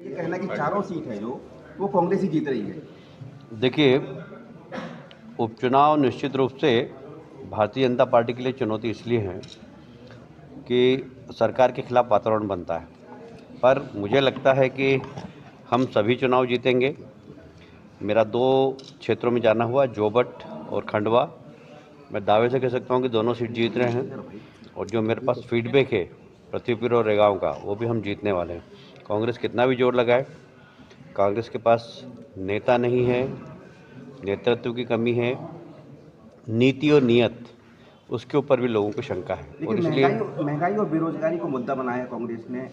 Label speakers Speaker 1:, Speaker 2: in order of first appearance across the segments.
Speaker 1: ये कहना कि चारों सीट है जो वो कांग्रेस ही जीत रही है।
Speaker 2: देखिए, उपचुनाव निश्चित रूप से भारतीय जनता पार्टी के लिए चुनौती इसलिए है कि सरकार के खिलाफ वातावरण बनता है, पर मुझे लगता है कि हम सभी चुनाव जीतेंगे। मेरा 2 क्षेत्रों में जाना हुआ, जोबट और खंडवा। मैं दावे से कह सकता हूँ कि दोनों सीट जीत रहे हैं, और जो मेरे पास फीडबैक है पृथ्वीपुर और रेगांव का, वो भी हम जीतने वाले हैं। कांग्रेस कितना भी जोर लगाए, कांग्रेस के पास नेता नहीं है, नेतृत्व की कमी है, नीति और नियत, उसके ऊपर भी लोगों को शंका है। और
Speaker 1: लेकिन
Speaker 2: इसलिए
Speaker 1: महंगाई और बेरोजगारी को मुद्दा बनाया कांग्रेस ने।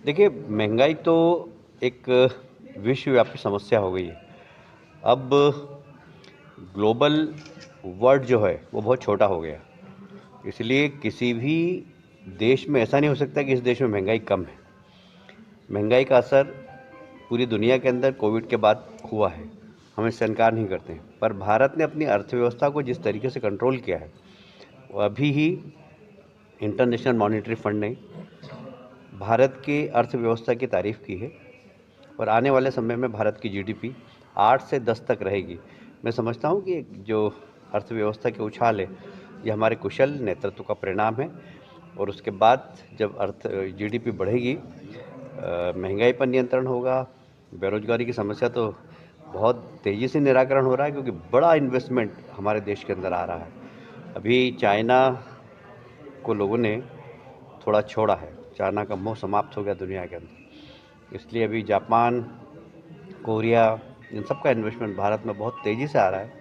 Speaker 2: देखिए, महंगाई तो एक विश्वव्यापी समस्या हो गई है। अब ग्लोबल वर्ल्ड जो है वो बहुत छोटा हो गया, इसलिए किसी भी देश में ऐसा नहीं हो सकता कि इस देश में महंगाई कम है। महंगाई का असर पूरी दुनिया के अंदर कोविड के बाद हुआ है, हम इससे इनकार नहीं करते हैं, पर भारत ने अपनी अर्थव्यवस्था को जिस तरीके से कंट्रोल किया है, वो अभी ही इंटरनेशनल मॉनेटरी फंड ने भारत की अर्थव्यवस्था की तारीफ़ की है, और आने वाले समय में भारत की जीडीपी 8 से 10 तक रहेगी। मैं समझता हूँ कि जो अर्थव्यवस्था के उछाल है, ये हमारे कुशल नेतृत्व का परिणाम है, और उसके बाद जब जीडीपी बढ़ेगी, महंगाई पर नियंत्रण होगा। बेरोजगारी की समस्या तो बहुत तेज़ी से निराकरण हो रहा है, क्योंकि बड़ा इन्वेस्टमेंट हमारे देश के अंदर आ रहा है। अभी चाइना को लोगों ने थोड़ा छोड़ा है, चाइना का मोह समाप्त हो गया दुनिया के अंदर, इसलिए अभी जापान, कोरिया, इन सब का इन्वेस्टमेंट भारत में बहुत तेज़ी से आ रहा है।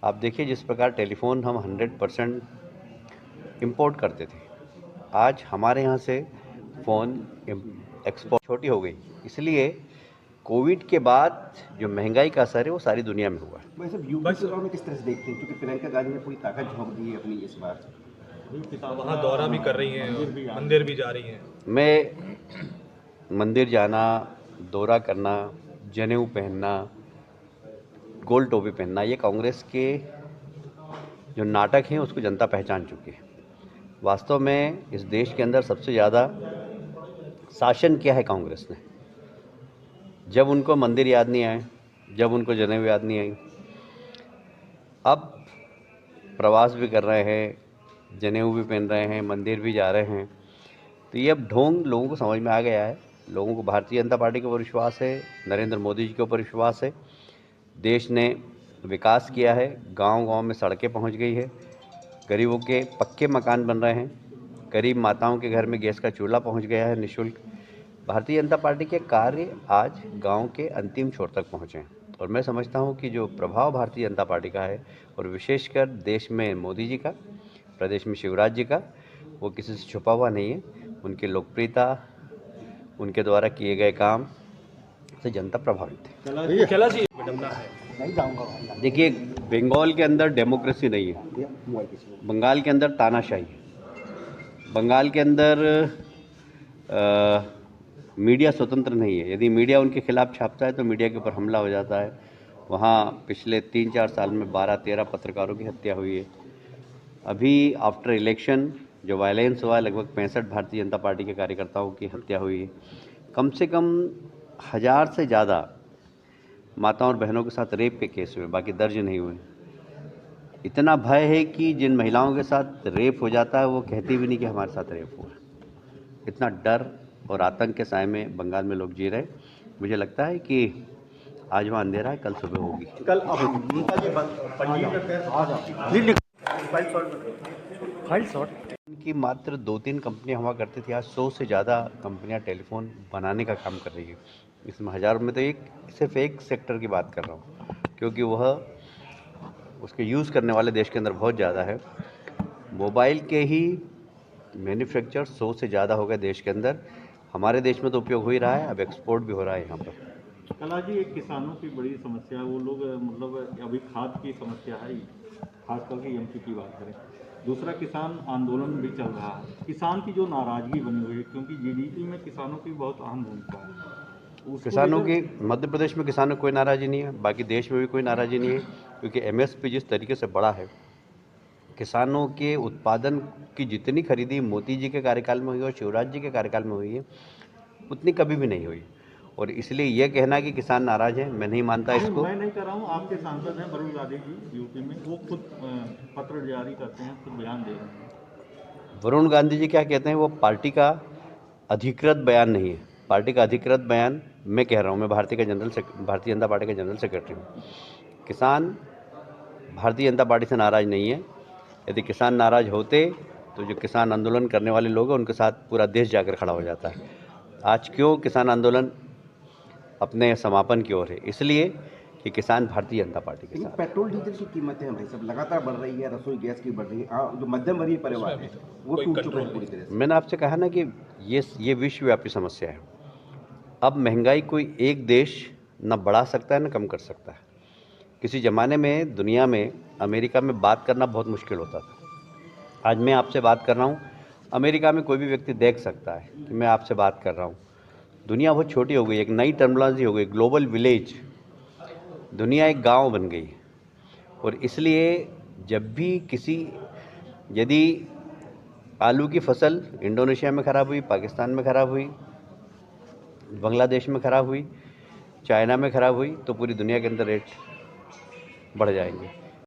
Speaker 2: आप देखिए, जिस प्रकार टेलीफोन हम 100% इम्पोर्ट करते थे, आज हमारे यहाँ से फ़ोन एक्सपोर्ट छोटी हो गई। इसलिए कोविड के बाद जो महंगाई का असर है वो सारी दुनिया में हुआ है।
Speaker 1: वैसे यूपी चुनाव में किस तरह से देखते हैं, क्योंकि प्रियंका गांधी ने पूरी ताकत झोंक दी है अपनी इस बार।
Speaker 3: वहाँ दौरा भी कर रही हैं, मंदिर भी जा रही हैं।
Speaker 2: मैं मंदिर जाना, दौरा करना, जनेऊ पहनना, गोल टोपी पहनना, ये कांग्रेस के जो नाटक हैं उसको जनता पहचान चुकी है। वास्तव में इस देश के अंदर सबसे ज़्यादा शासन किया है कांग्रेस ने। जब उनको मंदिर याद नहीं आए, जब उनको जनेऊ याद नहीं आई, अब प्रवास भी कर रहे हैं, जनेऊ भी पहन रहे हैं, मंदिर भी जा रहे हैं, तो ये अब ढोंग लोगों को समझ में आ गया है। लोगों को भारतीय जनता पार्टी के ऊपर विश्वास है, नरेंद्र मोदी जी के ऊपर विश्वास है। देश ने विकास किया है, गांव-गांव में सड़कें पहुंच गई है, गरीबों के पक्के मकान बन रहे हैं, गरीब माताओं के घर में गैस का चूल्हा पहुंच गया है निःशुल्क। भारतीय जनता पार्टी के कार्य आज गांव के अंतिम छोर तक पहुंचे हैं, और मैं समझता हूं कि जो प्रभाव भारतीय जनता पार्टी का है, और विशेषकर देश में मोदी जी का, प्रदेश में शिवराज जी का, वो किसी से छुपा हुआ नहीं है। उनकी लोकप्रियता, उनके द्वारा किए गए काम से जनता प्रभावित है।
Speaker 3: कैला जी विडम्बना है।
Speaker 2: देखिए, बंगाल के अंदर डेमोक्रेसी नहीं है, बंगाल के अंदर तानाशाही है, बंगाल के अंदर मीडिया स्वतंत्र नहीं है। यदि मीडिया उनके खिलाफ छापता है तो मीडिया के ऊपर हमला हो जाता है। वहाँ पिछले 3-4 साल में 12-13 पत्रकारों की हत्या हुई है। अभी आफ्टर इलेक्शन जो वायलेंस हुआ है, लगभग 65 भारतीय जनता पार्टी के कार्यकर्ताओं की हत्या हुई है। कम से कम 1000 से ज़्यादा माताओं और बहनों के साथ रेप के केस हुए, बाकी दर्ज नहीं हुए। इतना भय है कि जिन महिलाओं के साथ रेप हो जाता है वो कहती भी नहीं कि हमारे साथ रेप हुआ। इतना डर और आतंक के साए में बंगाल में लोग जी रहे हैं। मुझे लगता है कि आज वहाँ अंधेरा है, कल सुबह होगी।
Speaker 3: कल
Speaker 2: इनकी मात्र 2-3 कंपनियां हुआ करती थी, आज 100 से ज़्यादा कंपनियां टेलीफोन बनाने का काम कर रही है। इसमें हज़ारों में, तो एक सिर्फ एक सेक्टर की बात कर रहा हूँ, क्योंकि वह उसके यूज़ करने वाले देश के अंदर बहुत ज़्यादा है। मोबाइल के ही मैन्युफैक्चर 100 से ज़्यादा हो गए देश के अंदर। हमारे देश में तो उपयोग हो ही रहा है, अब एक्सपोर्ट भी हो रहा है यहाँ पर।
Speaker 4: कला जी, एक किसानों की बड़ी समस्या है, वो लोग मतलब अभी खाद की समस्या है, खास करके एमपी की बात करें। दूसरा, किसान आंदोलन भी चल रहा है, किसान की जो नाराजगी बनी हुई है, क्योंकि जीडीपी में किसानों की बहुत अहम भूमिका है।
Speaker 2: किसानों की, मध्य प्रदेश में किसानों को कोई नाराज़ी नहीं है, बाकी देश में भी कोई नाराज़ी नहीं है, क्योंकि एमएसपी जिस तरीके से बढ़ा है, किसानों के उत्पादन की जितनी खरीदी मोदी जी के कार्यकाल में हुई और शिवराज जी के कार्यकाल में हुई है, उतनी कभी भी नहीं हुई। और इसलिए यह कहना कि किसान नाराज हैं, मैं नहीं मानता इसको।
Speaker 4: मैं नहीं कर रहा हूँ, आपके सांसद हैं वरुण गांधी जी यूपी में, वो खुद पत्र जारी करते हैं, खुद बयान दे रहे हैं।
Speaker 2: वरुण गांधी जी क्या कहते हैं, वो पार्टी का अधिकृत बयान नहीं है। पार्टी का अधिकृत बयान मैं कह रहा हूँ, मैं भारतीय जनता पार्टी का जनरल सेक्रेटरी हूँ। किसान भारतीय जनता पार्टी से नाराज नहीं है। यदि किसान नाराज होते तो जो किसान आंदोलन करने वाले लोग हैं उनके साथ पूरा देश जाकर खड़ा हो जाता है। आज क्यों किसान आंदोलन अपने समापन की ओर है? इसलिए कि किसान भारतीय जनता पार्टी के
Speaker 1: लेकिन
Speaker 2: साथ।
Speaker 1: पेट्रोल डीजल की कीमतें भाई सब लगातार बढ़ रही है, रसोई गैस की बढ़ रही है, जो मध्यम वर्गीय परिवार है वो
Speaker 3: कोई
Speaker 1: टूट चुका
Speaker 3: कंट्रोल
Speaker 1: है पूरी तरह से।
Speaker 2: मैंने आपसे कहा ना कि ये विश्वव्यापी समस्या है। अब महंगाई कोई एक देश न बढ़ा सकता है न कम कर सकता है। किसी ज़माने में दुनिया में अमेरिका में बात करना बहुत मुश्किल होता था। आज मैं आपसे बात कर रहा हूँ, अमेरिका में कोई भी व्यक्ति देख सकता है कि मैं आपसे बात कर रहा हूँ। दुनिया बहुत छोटी हो गई, एक नई टर्मिनोलॉजी हो गई, ग्लोबल विलेज। दुनिया एक गांव बन गई। और इसलिए जब भी यदि आलू की फसल इंडोनेशिया में ख़राब हुई, पाकिस्तान में ख़राब हुई, बांग्लादेश में ख़राब हुई, चाइना में ख़राब हुई, तो पूरी दुनिया के अंदर रेट बढ़ जाएंगे।